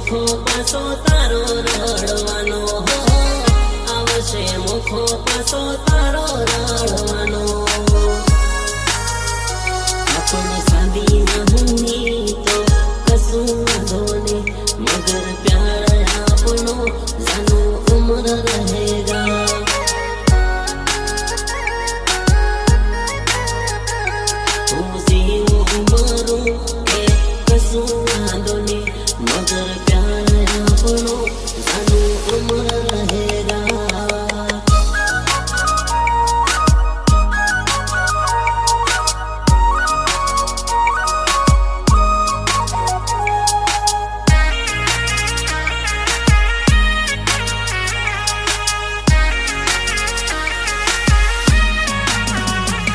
મુખો પાસો તારો રડવાનો હો આવશે મુખો પાસો તારો રડવાનો આપણે સાદી નહીં તો કશું વાંધો નહીં મગર પ્યાર આપણો જાનો ઉમર રહેગા मगर प्यार अपनो जानो उम्र रहेगा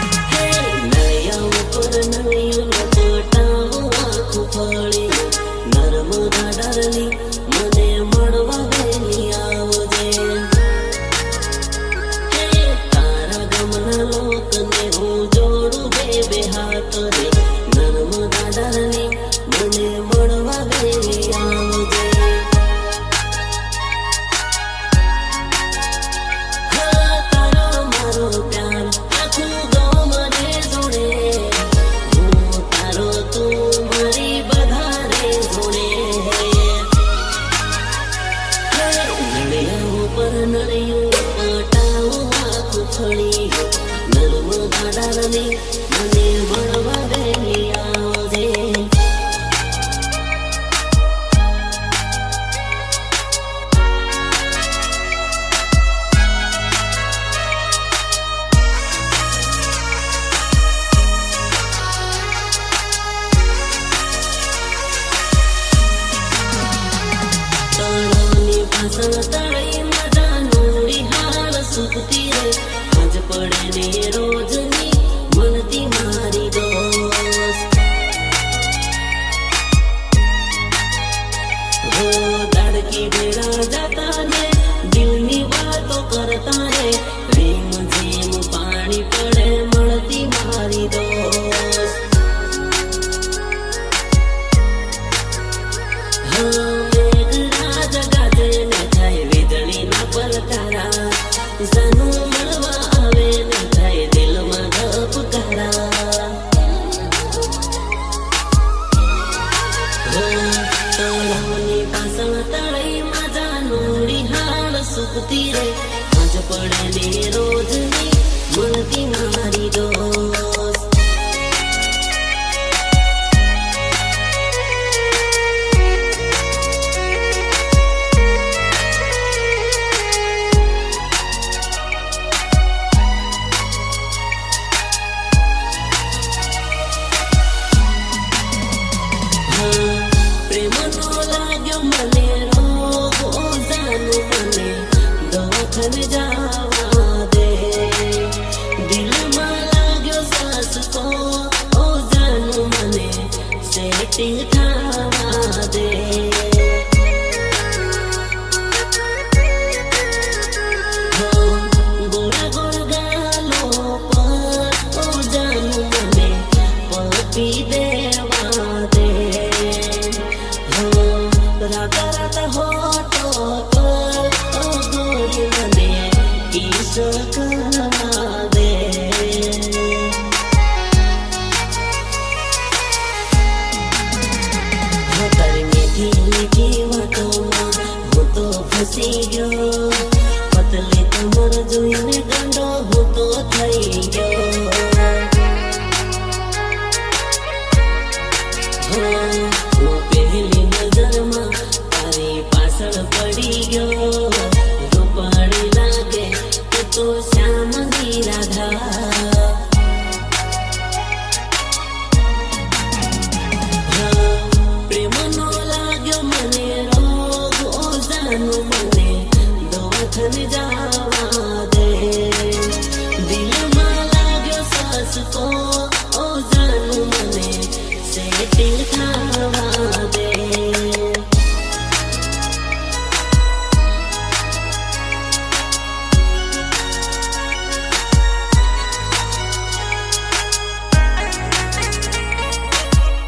नया ऊपर नया लपटाओ आँखों फड़ी नर्मदा डारली मने मळवा वेली आवजे तारा गमना लोकने हूँ जोड़ू बे हाथ रे नर्मदा डारली मने मळवा वेली आवजे तारो मारो प्यार आखू गाँव मने जोड़े हूँ तारो तू मारी बधारे जोड़े पर नड़ियों पटाओ आँखों फड़ी नर्मदा डारली मने मळवा वेली आवजे तळावनी पासळ तळी सुखती रे आज पड़े ने रोजनी मनती मारी दोस्त हो धड़की बेड़ा जाता ने दिल की बातों करता है रेम झेम पानी पड़े मलती मारी दोस्त मेघराज गाजे ने थाय वीजળી ના પલકારા જાનું મળવા આવે ને થાય દિલમાં ધબકારા તળાવની પાછળ તળીમાં જાનુડી હાલ સુકતી રે આજ પડે ને રોજની મળતી મારી દોસ્ત प्रेमनो लाग्यो मने रोगो जानु मने दवाखाने जावा दे दिलमा लाग्यो सास को ओ जानु मने सेटिंग